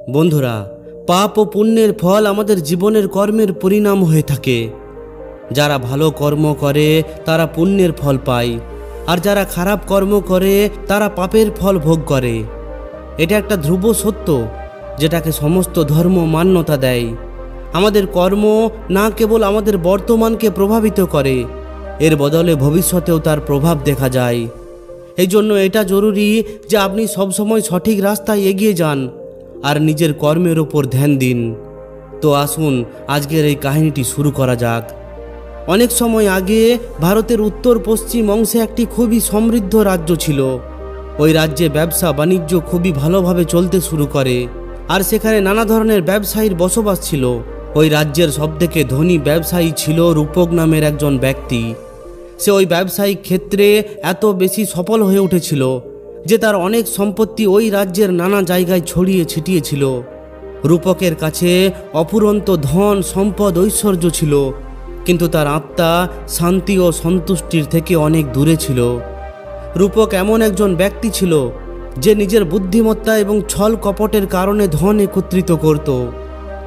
বন্ধুরা, পাপ ও পুণ্যের ফল আমাদের জীবনের কর্মের পরিণাম হয়ে থাকে। যারা ভালো কর্ম করে তারা পুণ্যের ফল পায়, আর যারা খারাপ কর্ম করে তারা পাপের ফল ভোগ করে। এটা একটা ধ্রুব সত্য যেটাকে সমস্ত ধর্ম মান্যতা দেয়। আমাদের কর্ম না কেবল আমাদের বর্তমানকে প্রভাবিত করে, এর বদলে ভবিষ্যতেও তার প্রভাব দেখা যায়। এই জন্য এটা জরুরি যে আপনি সবসময় সঠিক রাস্তায় এগিয়ে যান আর নিজের কর্মের ওপর ধ্যান দিন। তো আসুন আজকের এই কাহিনীটি শুরু করা যাক। অনেক সময় আগে ভারতের উত্তর পশ্চিম অংশে একটি খুবই সমৃদ্ধ রাজ্য ছিল। ওই রাজ্যে ব্যবসা বাণিজ্য খুবই ভালোভাবে চলতে শুরু করে, আর সেখানে নানা ধরনের ব্যবসায়ীর বসবাস ছিল। ওই রাজ্যের সবথেকে ধনী ব্যবসায়ী ছিল রূপক নামের একজন ব্যক্তি। সে ওই ব্যবসায়িক ক্ষেত্রে এত বেশি সফল হয়ে উঠেছিল যে তার অনেক সম্পত্তি ওই রাজ্যের নানা জায়গায় ছড়িয়ে ছিটিয়ে ছিল। রূপকের কাছে অফুরন্ত ধন সম্পদ ঐশ্বর্য ছিল, কিন্তু তার আত্মা শান্তি ও সন্তুষ্টির থেকে অনেক দূরে ছিল। রূপক এমন একজন ব্যক্তি ছিল যে নিজের বুদ্ধিমত্তা এবং ছল কপটের কারণে ধন একত্রিত করত।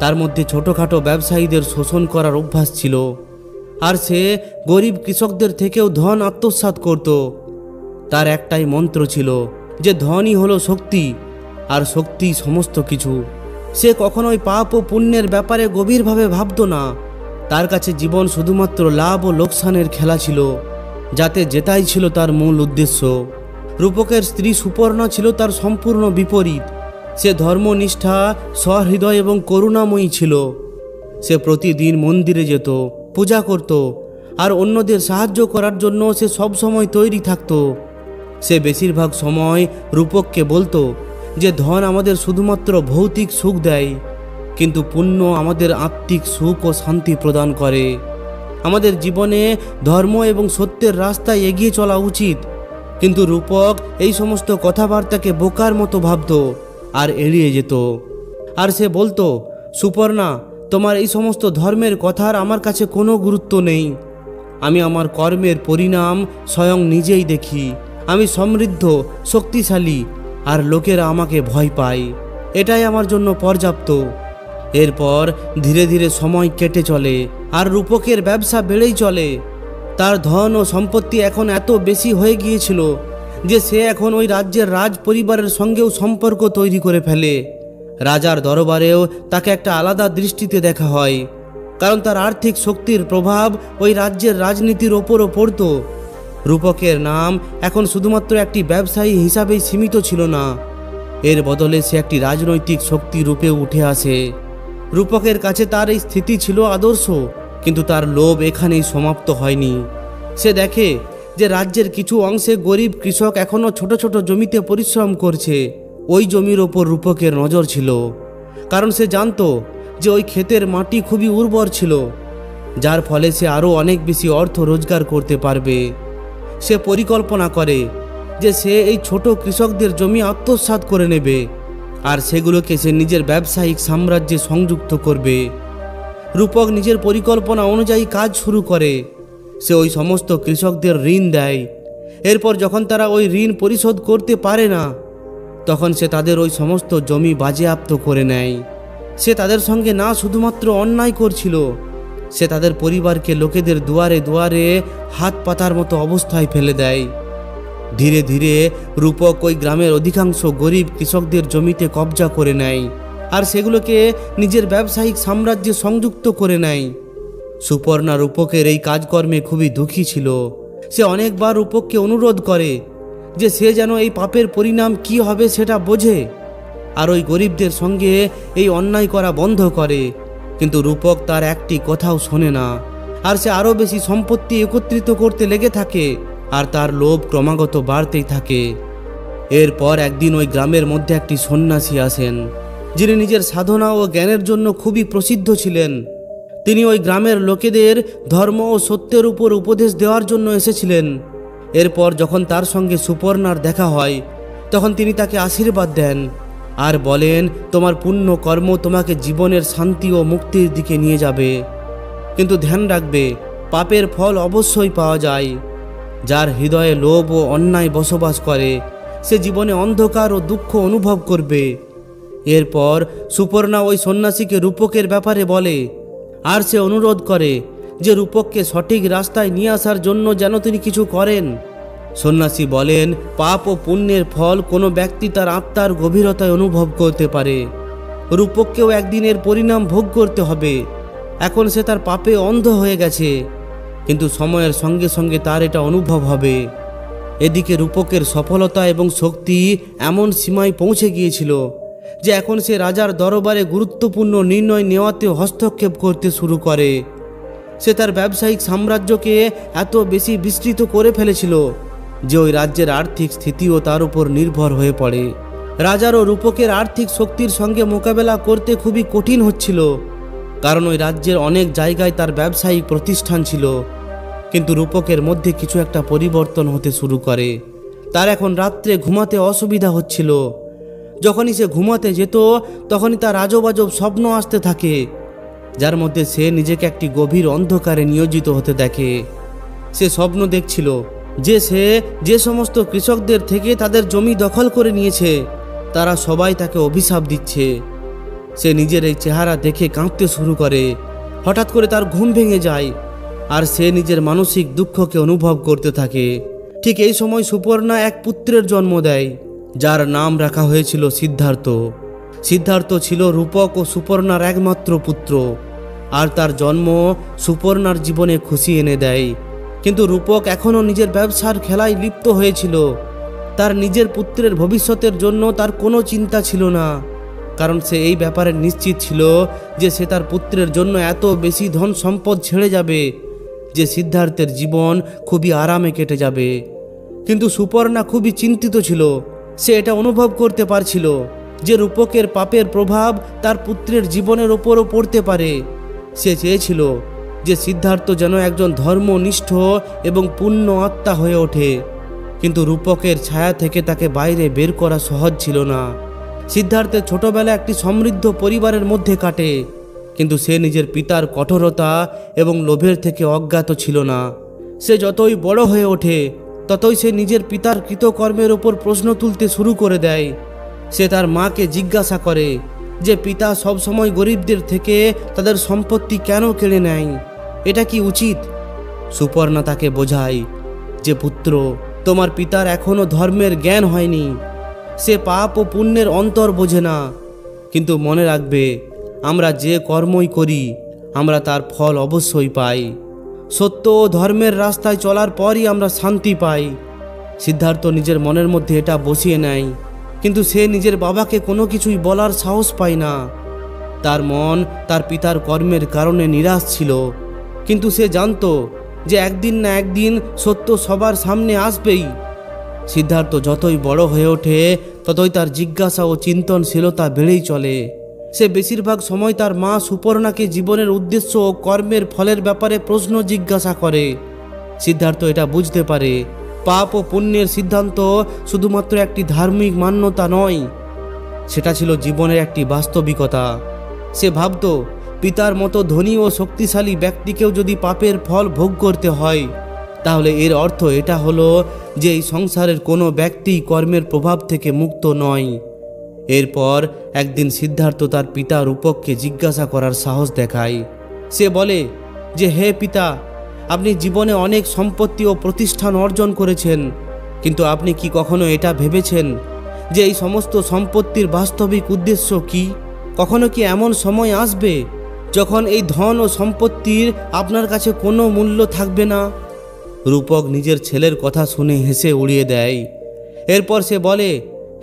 তার মধ্যে ছোটোখাটো ব্যবসায়ীদের শোষণ করার অভ্যাস ছিল, আর সে গরিব কৃষকদের থেকেও ধন আত্মসাৎ করত। তার একটাই মন্ত্র ছিল যে ধনই হলো শক্তি, আর শক্তি সমস্ত কিছু। সে কখনোই পাপ ও পুণ্যের ব্যাপারে গভীরভাবে ভাবত না। তার কাছে জীবন শুধুমাত্র লাভ ও লোকসানের খেলা ছিল, যাতে জেতাই ছিল তার মূল উদ্দেশ্য। রূপকের স্ত্রী সুপর্ণা ছিল তার সম্পূর্ণ বিপরীত। সে ধর্মনিষ্ঠা, সহৃদয় এবং করুণাময়ী ছিল। সে প্রতিদিন মন্দিরে যেত, পূজা করত, আর অন্যদের সাহায্য করার জন্য সে সবসময় তৈরি থাকত। সে বেশিরভাগ সময় রূপককে বলতো যে ধন আমাদের শুধুমাত্র ভৌতিক সুখ দেয়, কিন্তু পুণ্য আমাদের আত্মিক সুখ ও শান্তি প্রদান করে। আমাদের জীবনে ধর্ম এবং সত্যের রাস্তায় এগিয়ে চলা উচিত। কিন্তু রূপক এই সমস্ত কথাবার্তাকে বোকার মতো ভাবত আর এড়িয়ে যেত। আর সে বলতো, সুপর্ণা, তোমার এই সমস্ত ধর্মের কথার আমার কাছে কোনো গুরুত্ব নেই। আমি আমার কর্মের পরিণাম স্বয়ং নিজেই দেখি। আমি সমৃদ্ধ, শক্তিশালী, আর লোকেরা আমাকে ভয় পায়। এটাই আমার জন্য পর্যাপ্ত। এরপর ধীরে ধীরে সময় কেটে চলে, আর রূপকের ব্যবসা বেড়েই চলে। তার ধন ও সম্পত্তি এখন এত বেশি হয়ে গিয়েছিল যে সে এখন ওই রাজ্যের রাজ পরিবারের সঙ্গেও সম্পর্ক তৈরি করে ফেলে। রাজার দরবারেও তাকে একটা আলাদা দৃষ্টিতে দেখা হয়, কারণ তার আর্থিক শক্তির প্রভাব ওই রাজ্যের রাজনীতির ওপরও পড়ত। রূপকের নাম এখন শুধুমাত্র একটি ব্যবসায়ী হিসাবেই সীমিত ছিল না, এর বদলে সে একটি রাজনৈতিক শক্তি রূপে উঠে আসে। রূপকের কাছে তার এই স্থিতি ছিল আদর্শ, কিন্তু তার লোভ এখানেই সমাপ্ত হয়নি। সে দেখে যে রাজ্যের কিছু অংশে গরিব কৃষক এখনও ছোট ছোট জমিতে পরিশ্রম করছে। ওই জমির ওপর রূপকের নজর ছিল, কারণ সে জানত যে ওই ক্ষেতের মাটি খুবই উর্বর ছিল, যার ফলে সে আরও অনেক বেশি অর্থ রোজগার করতে পারবে। সে পরিকল্পনা করে যে সে এই ছোট কৃষকদের জমি আত্মসাৎ করে নেবে, আর সেগুলোকে সে নিজের ব্যবসায়িক সাম্রাজ্যে সংযুক্ত করবে। রূপক নিজের পরিকল্পনা অনুযায়ী কাজ শুরু করে। সে ওই সমস্ত কৃষকদের ঋণ দেয়। এরপর যখন তারা ওই ঋণ পরিশোধ করতে পারে না, তখন সে তাদের ওই সমস্ত জমি বাজেয়াপ্ত করে নেয়। সে তাদের সঙ্গে না শুধুমাত্র অন্যায় করছিল, সে তাদের পরিবারকে লোকেদের দুয়ারে দুয়ারে হাত পাতার মতো অবস্থায় ফেলে দেয়। ধীরে ধীরে রূপক ওই গ্রামের অধিকাংশ গরিব কৃষকদের জমিতে কবজা করে নেয়, আর সেগুলোকে নিজের ব্যবসায়িক সাম্রাজ্যে সংযুক্ত করে নেয়। সুপর্ণা রূপকের এই কাজকর্মে খুবই দুঃখী ছিল। সে অনেকবার রূপককে অনুরোধ করে যে সে যেন এই পাপের পরিণাম কি হবে সেটা বোঝে, আর ওই গরিবদের সঙ্গে এই অন্যায় করা বন্ধ করে। কিন্তু রূপক তার একটি কথাও শোনে না, আর সে আরও বেশি সম্পত্তি একত্রিত করতে লেগে থাকে, আর তার লোভ ক্রমাগত বাড়তেই থাকে। এরপর একদিন ওই গ্রামের মধ্যে একটি সন্ন্যাসী আসেন, যিনি নিজের সাধনা ও জ্ঞানের জন্য খুবই প্রসিদ্ধ ছিলেন। তিনি ওই গ্রামের লোকেদের ধর্ম ও সত্যের উপর উপদেশ দেওয়ার জন্য এসেছিলেন। এরপর যখন তার সঙ্গে সুপর্ণার দেখা হয়, তখন তিনি তাকে আশীর্বাদ দেন আর বলেন, তোমার পুণ্য কর্ম তোমাকে জীবনের শান্তি ও মুক্তির দিকে নিয়ে যাবে, কিন্তু ধ্যান রাখবে, পাপের ফল অবশ্যই পাওয়া যায়। যার হৃদয়ে লোভ ও অন্যায় বসবাস করে সে জীবনে অন্ধকার ও দুঃখ অনুভব করবে। এরপর সুপর্ণা ওই সন্ন্যাসীকে রূপকের ব্যাপারে বলে, আর সে অনুরোধ করে যে রূপককে সঠিক রাস্তায় নিয়ে আসার জন্য যেন তিনি কিছু করেন। সন্ন্যাসী বলেন, পাপ ও পুণ্যের ফল কোনো ব্যক্তি তার আত্মার গভীরতায় অনুভব করতে পারে। রূপককেও একদিনের পরিণাম ভোগ করতে হবে। এখন সে তার পাপে অন্ধ হয়ে গেছে, কিন্তু সময়ের সঙ্গে সঙ্গে তার এটা অনুভব হবে। এদিকে রূপকের সফলতা এবং শক্তি এমন সীমায় পৌঁছে গিয়েছিল যে এখন সে রাজার দরবারে গুরুত্বপূর্ণ নির্ণয় নেওয়াতে হস্তক্ষেপ করতে শুরু করে। সে তার ব্যবসায়িক সাম্রাজ্যকে এত বেশি বিস্তৃত করে ফেলেছিল যে ওই রাজ্যের আর্থিক স্থিতিও তার উপর নির্ভর হয়ে পড়ে। রাজারও রূপকের আর্থিক শক্তির সঙ্গে মোকাবেলা করতে খুবই কঠিন হচ্ছিল, কারণ ওই রাজ্যের অনেক জায়গায় তার ব্যবসায়িক প্রতিষ্ঠান ছিল। কিন্তু রূপকের মধ্যে কিছু একটা পরিবর্তন হতে শুরু করে। তার এখন রাত্রে ঘুমাতে অসুবিধা হচ্ছিল। যখনই সে ঘুমাতে যেত তখনই তার আজব আজব স্বপ্ন আসতে থাকে, যার মধ্যে সে নিজেকে একটি গভীর অন্ধকারে নিয়োজিত হতে দেখে। সে স্বপ্ন দেখছিল যে সে যে সমস্ত কৃষকদের থেকে তাদের জমি দখল করে নিয়েছে তারা সবাই তাকে অভিশাপ দিচ্ছে। সে নিজের এই চেহারা দেখে কাঁপতে শুরু করে। হঠাৎ করে তার ঘুম ভেঙে যায় আর সে নিজের মানসিক দুঃখকে অনুভব করতে থাকে। ঠিক এই সময় সুপর্ণা এক পুত্রের জন্ম দেয়, যার নাম রাখা হয়েছিল সিদ্ধার্থ। সিদ্ধার্থ ছিল রূপক ও সুপর্ণার একমাত্র পুত্র, আর তার জন্ম সুপর্ণার জীবনে খুশি এনে দেয়। কিন্তু রূপক এখনও নিজের ব্যবসার খেলায় লিপ্ত হয়েছিল। তার নিজের পুত্রের ভবিষ্যতের জন্য তার কোনো চিন্তা ছিল না, কারণ সে এই ব্যাপারে নিশ্চিত ছিল যে সে তার পুত্রের জন্য এত বেশি ধন সম্পদ ছেড়ে যাবে যে সিদ্ধার্থের জীবন খুবই আরামে কেটে যাবে। কিন্তু সুপর্ণা খুবই চিন্তিত ছিল। সে এটা অনুভব করতে পারছিল যে রূপকের পাপের প্রভাব তার পুত্রের জীবনের ওপরও পড়তে পারে। সে চেয়েছিল যে সিদ্ধার্থ যেন একজন ধর্মনিষ্ঠ এবং পূর্ণ আত্মা হয়ে ওঠে, কিন্তু রূপকের ছায়া থেকে তাকে বাইরে বের করা সহজ ছিল না। সিদ্ধার্থের ছোটবেলা একটি সমৃদ্ধ পরিবারের মধ্যে কাটে, কিন্তু সে নিজের পিতার কঠোরতা এবং লোভের থেকে অজ্ঞাত ছিল না। সে যতই বড় হয়ে ওঠে ততই সে নিজের পিতার কৃতকর্মের ওপর প্রশ্ন তুলতে শুরু করে দেয়। সে তার মাকে জিজ্ঞাসা করে যে পিতা সবসময় গরিবদের থেকে তাদের সম্পত্তি কেন কেড়ে নেয়, এটা কি উচিত? সুপর্ণা তাকে বোঝায় যে পুত্র, তোমার পিতার এখনও ধর্মের জ্ঞান হয়নি। সে পাপ ও পুণ্যের অন্তর বোঝে না। কিন্তু মনে রাখবে, আমরা যে কর্মই করি আমরা তার ফল অবশ্যই পাই। সত্য ও ধর্মের রাস্তায় চলার পরই আমরা শান্তি পাই। সিদ্ধার্থ নিজের মনের মধ্যে এটা বসিয়ে নেয়, কিন্তু সে নিজের বাবাকে কোনো কিছুই বলার সাহস পায় না। তার মন তার পিতার কর্মের কারণে নিরাশ ছিল, কিন্তু সে জানত যে একদিন না একদিন সত্য সবার সামনে আসবেই। সিদ্ধার্থ যতই বড় হয়ে ওঠে ততই তার জিজ্ঞাসা ও চিন্তনশীলতা বেড়েই চলে। সে বেশিরভাগ সময় তার মা সুপর্ণাকে জীবনের উদ্দেশ্য ও কর্মের ফলের ব্যাপারে প্রশ্ন জিজ্ঞাসা করে। সিদ্ধার্থ এটা বুঝতে পারে, পাপ ও পুণ্যের সিদ্ধান্ত শুধুমাত্র একটি ধার্মিক মান্যতা নয়, সেটা ছিল জীবনের একটি বাস্তবিকতা। সে ভাবত, পিতার মতো ধনী ও শক্তিশালী ব্যক্তিকেও যদি পাপের ফল ভোগ করতে হয়, তাহলে এর অর্থ এটা হলো যে এই সংসারের কোনো ব্যক্তি কর্মের প্রভাব থেকে মুক্ত নয়। এরপর একদিন সিদ্ধার্থ তার পিতা রূপককে জিজ্ঞাসা করার সাহস দেখায়। সে বলে যে, হে পিতা, আপনি জীবনে অনেক সম্পত্তি ও প্রতিষ্ঠান অর্জন করেছেন, কিন্তু আপনি কি কখনো এটা ভেবেছেন যে এই সমস্ত সম্পত্তির বাস্তবিক উদ্দেশ্য কি? কখনো কি এমন সময় আসবে যখন এই ধন ও সম্পত্তির আপনার কাছে কোনো মূল্য থাকবে না? রূপক নিজের ছেলের কথা শুনে হেসে উড়িয়ে দেয়। এরপর সে বলে,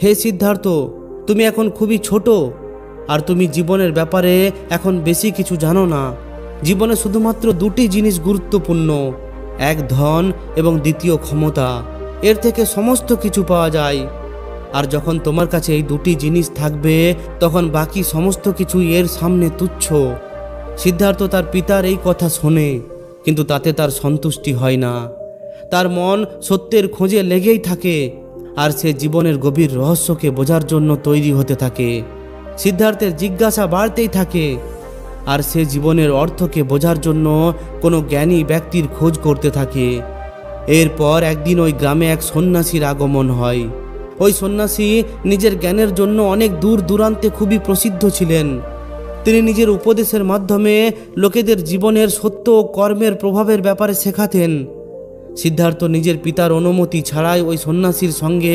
হে সিদ্ধার্থ, তুমি এখন খুবই ছোট, আর তুমি জীবনের ব্যাপারে এখন বেশি কিছু জানো না। জীবনে শুধুমাত্র দুটি জিনিস গুরুত্বপূর্ণ, এক ধন এবং দ্বিতীয় ক্ষমতা। এর থেকে সমস্ত কিছু পাওয়া যায়, আর যখন তোমার কাছে এই দুটি জিনিস থাকবে তখন বাকি সমস্ত কিছু এর সামনে তুচ্ছ। সিদ্ধার্থ তার পিতার এই কথা শোনে, কিন্তু তাতে তার সন্তুষ্টি হয় না। তার মন সত্যের খোঁজে লেগেই থাকে, আর সে জীবনের গভীর রহস্যকে বোঝার জন্য তৈরি হতে থাকে। সিদ্ধার্থের জিজ্ঞাসা বাড়তেই থাকে, আর সে জীবনের অর্থকে বোঝার জন্য কোনো জ্ঞানী ব্যক্তির খোঁজ করতে থাকে। এরপর একদিন ওই গ্রামে এক সন্ন্যাসীর আগমন হয়। ওই সন্ন্যাসী নিজের জ্ঞানের জন্য অনেক দূর দূরান্তে খুবই প্রসিদ্ধ ছিলেন। তিনি নিজের উপদেশের মাধ্যমে লোকেদের জীবনের সত্য ও কর্মের প্রভাবের ব্যাপারে শেখাতেন। সিদ্ধার্থ নিজের পিতার অনুমতি ছাড়াই ওই সন্ন্যাসীর সঙ্গে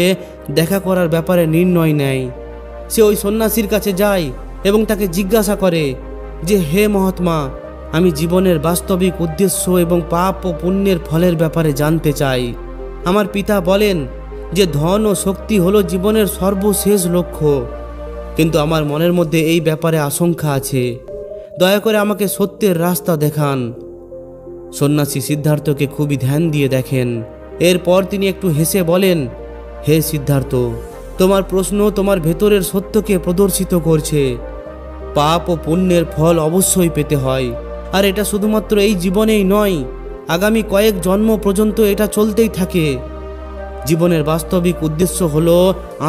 দেখা করার ব্যাপারে নির্ণয় নেয়। সে ওই সন্ন্যাসীর কাছে যায় এবং তাকে জিজ্ঞাসা করে যে, হে মহাত্মা, আমি জীবনের বাস্তবিক উদ্দেশ্য এবং পাপ ও পুণ্যের ফলের ব্যাপারে জানতে চাই। আমার পিতা বলেন যে ধন ও শক্তি হলো জীবনের সর্বশেষ লক্ষ্য, কিন্তু আমার মনের মধ্যে এই ব্যাপারে আশঙ্কা আছে। দয়া করে আমাকে সত্যের রাস্তা দেখান। সন্ন্যাসী সিদ্ধার্থকে খুবই ধ্যান দিয়ে দেখেন। এরপর তিনি একটু হেসে বলেন, হে সিদ্ধার্থ, তোমার প্রশ্ন তোমার ভেতরের সত্যকে প্রদর্শিত করছে। পাপ ও পুণ্যের ফল অবশ্যই পেতে হয়, আর এটা শুধুমাত্র এই জীবনেই নয়, আগামী কয়েক জন্ম পর্যন্ত এটা চলতেই থাকে। জীবনের বাস্তবিক উদ্দেশ্য হলো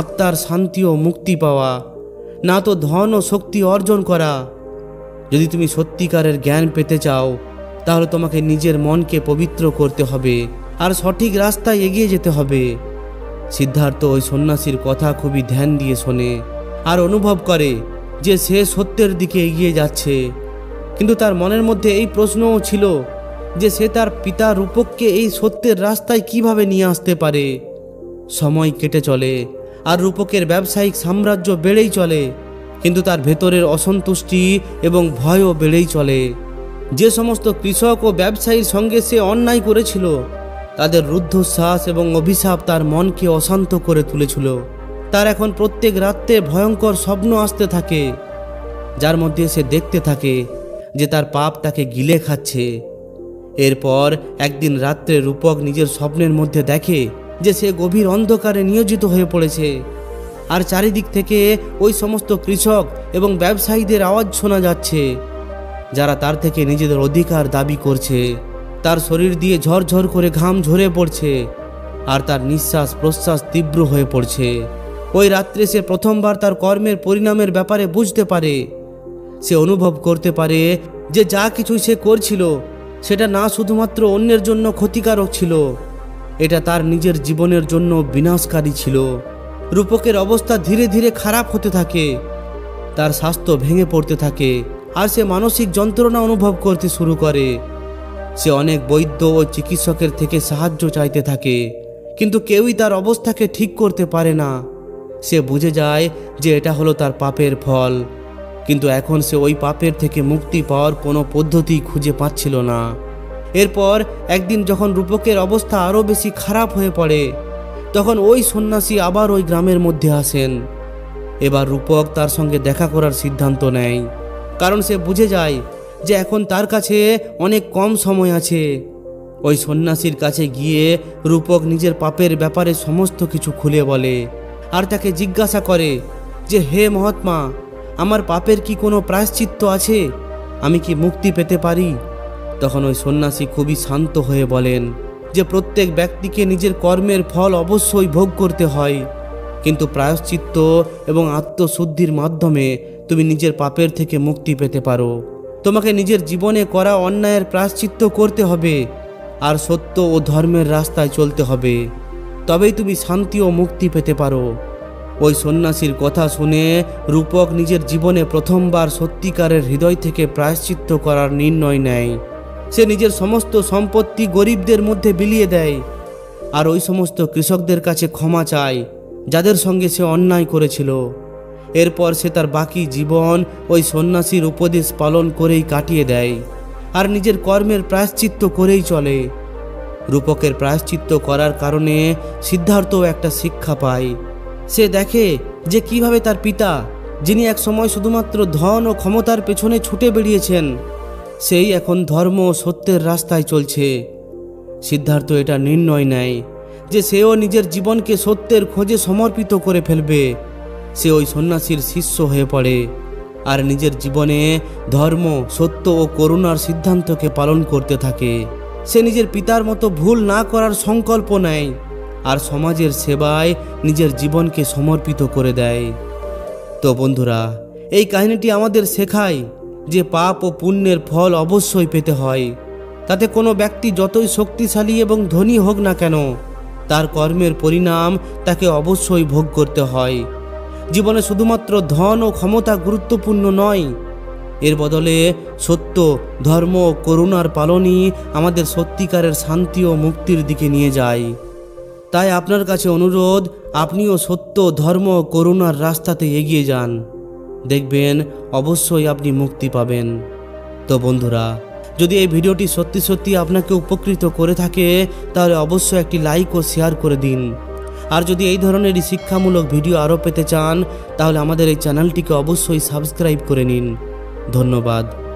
আত্মার শান্তি ও মুক্তি পাওয়া, না তো ধন ও শক্তি অর্জন করা। যদি তুমি সত্যিকারের জ্ঞান পেতে চাও, তাহলে তোমাকে নিজের মনকে পবিত্র করতে হবে আর সঠিক রাস্তায় এগিয়ে যেতে হবে। সিদ্ধার্থ ওই সন্ন্যাসীর কথা খুবই ধ্যান দিয়ে শোনে আর অনুভব করে যে সে সত্যের দিকে এগিয়ে যাচ্ছে। কিন্তু তার মনের মধ্যে এই প্রশ্নও ছিল যে সে তার পিতা রূপককে এই সত্যের রাস্তায় কিভাবে নিয়ে আসতে পারে। সময় কেটে চলে আর রূপকের ব্যবসায়িক সাম্রাজ্য বেড়েই চলে, কিন্তু তার ভেতরের অসন্তুষ্টি এবং ভয়ও বেড়েই চলে। যে সমস্ত কৃষক ও ব্যবসায়ীর সঙ্গে সে অন্যায় করেছিল, তাদের রুদ্ধশ্বাস এবং অভিশাপ তার মনকে অশান্ত করে তুলেছিল। তার এখন প্রত্যেক রাত্রে ভয়ঙ্কর স্বপ্ন আসতে থাকে, যার মধ্যে সে দেখতে থাকে যে তার পাপ তাকে গিলে খাচ্ছে। এরপর একদিন রাত্রে রূপক নিজের স্বপ্নের মধ্যে দেখে যে সে গভীর অন্ধকারে নিয়োজিত হয়ে পড়েছে, আর চারিদিক থেকে ওই সমস্ত কৃষক এবং ব্যবসায়ীদের আওয়াজ শোনা যাচ্ছে, যারা তার থেকে নিজেদের অধিকার দাবি করছে। তার শরীর দিয়ে ঝরঝর করে ঘাম ঝরে পড়ছে আর তার নিঃশ্বাস প্রশ্বাস তীব্র হয়ে পড়ছে। ওই রাত্রে সে প্রথমবার তার কর্মের পরিণামের ব্যাপারে বুঝতে পারে। সে অনুভব করতে পারে যে যা কিছু সে করছিল সেটা না শুধুমাত্র অন্যের জন্য ক্ষতিকারক ছিল, এটা তার নিজের জীবনের জন্য বিনাশকারী ছিল। রূপকের অবস্থা ধীরে ধীরে খারাপ হতে থাকে, তার স্বাস্থ্য ভেঙে পড়তে থাকে আর সে মানসিক যন্ত্রণা অনুভব করতে শুরু করে। সে অনেক বৈদ্য ও চিকিৎসকের থেকে সাহায্য চাইতে থাকে, কিন্তু কেউই তার অবস্থাকে ঠিক করতে পারে না। সে বুঝে যায় যে এটা হলো তার পাপের ফল, কিন্তু এখন সে ওই পাপের থেকে মুক্তি পাওয়ার কোনো পদ্ধতি খুঁজে পাচ্ছিল না। এরপর একদিন যখন রূপকের অবস্থা আরও বেশি খারাপ হয়ে পড়ে, তখন ওই সন্ন্যাসী আবার ওই গ্রামের মধ্যে আসেন। এবার রূপক তার সঙ্গে দেখা করার সিদ্ধান্ত নেয়, কারণ সে বুঝে যায় যে এখন তার কাছে অনেক কম সময় আছে। ওই সন্ন্যাসীর কাছে গিয়ে রূপক নিজের পাপের ব্যাপারে সমস্ত কিছু খুলে বলে আর তাকে জিজ্ঞাসা করে যে, হে মহাত্মা, আমার পাপের কি কোনো প্রায়শ্চিত্ত আছে? আমি কি মুক্তি পেতে পারি? তখন ওই সন্ন্যাসী খুবই শান্ত হয়ে বলেন যে প্রত্যেক ব্যক্তিকে নিজের কর্মের ফল অবশ্যই ভোগ করতে হয়, কিন্তু প্রায়শ্চিত্ত এবং আত্মশুদ্ধির মাধ্যমে তুমি নিজের পাপের থেকে মুক্তি পেতে পারো। তোমাকে নিজের জীবনে করা অন্যায়ের প্রায়শ্চিত্ত করতে হবে আর সত্য ও ধর্মের রাস্তায় চলতে হবে, তবেই তুমি শান্তি ও মুক্তি পেতে পারো। ওই সন্ন্যাসীর কথা শুনে রূপক নিজের জীবনে প্রথমবার সত্যিকারের হৃদয় থেকে প্রায়শ্চিত্ত করার নির্ণয় নেয়। সে নিজের সমস্ত সম্পত্তি গরিবদের মধ্যে বিলিয়ে দেয় আর ওই সমস্ত কৃষকদের কাছে ক্ষমা চায় যাদের সঙ্গে সে অন্যায় করেছিল। এরপর সে তার বাকি জীবন ওই সন্ন্যাসীর উপদেশ পালন করেই কাটিয়ে দেয় আর নিজের কর্মের প্রায়শ্চিত্ত করেই চলে। রূপকের প্রায়শ্চিত্ত করার কারণে সিদ্ধার্থও একটা শিক্ষা পায়। সে দেখে যে কিভাবে তার পিতা, যিনি এক সময় শুধুমাত্র ধন ও ক্ষমতার পেছনে ছুটে বেরিয়েছেন, সেই এখন ধর্ম ও সত্যের রাস্তায় চলছে। সিদ্ধার্থ এটা নির্ণয় নেয় যে সেও নিজের জীবনকে সত্যের খোঁজে সমর্পিত করে ফেলবে। সে ওই সন্ন্যাসীর শিষ্য হয়ে পড়ে আর নিজের জীবনে ধর্ম, সত্য ও করুণার সিদ্ধান্তকে পালন করতে থাকে। সে নিজের পিতার মতো ভুল না করার সংকল্প নেয় আর সমাজের সেবায় নিজের জীবনকে সমর্পিত করে দেয়। তো বন্ধুরা, এই কাহিনীটি আমাদের শেখায় যে পাপ ও পুণ্যের ফল অবশ্যই পেতে হয়। তাতে কোনো ব্যক্তি যতই শক্তিশালী এবং ধনী হোক না কেন, তার কর্মের পরিণাম তাকে অবশ্যই ভোগ করতে হয়। জীবনে শুধুমাত্র ধন ও ক্ষমতা গুরুত্বপূর্ণ নয়, এর বদলে সত্য, ধর্ম ও করুণার পালনই আমাদের সত্যিকারের শান্তি ও মুক্তির দিকে নিয়ে যায়। তাই আপনার কাছে অনুরোধ, আপনিও সত্য, ধর্ম ও করুণার রাস্তাতে এগিয়ে যান। দেখবেন অবশ্যই আপনি মুক্তি পাবেন। তো বন্ধুরা, যদি এই ভিডিওটি সত্যি সত্যি আপনাকে উপকৃত করে থাকে তাহলে অবশ্যই একটি লাইক ও শেয়ার করে দিন। আর যদি এই ধরনেরই শিক্ষামূলক ভিডিও আরও পেতে চান তাহলে আমাদের এই চ্যানেলটিকে অবশ্যই সাবস্ক্রাইব করে নিন। ধন্যবাদ।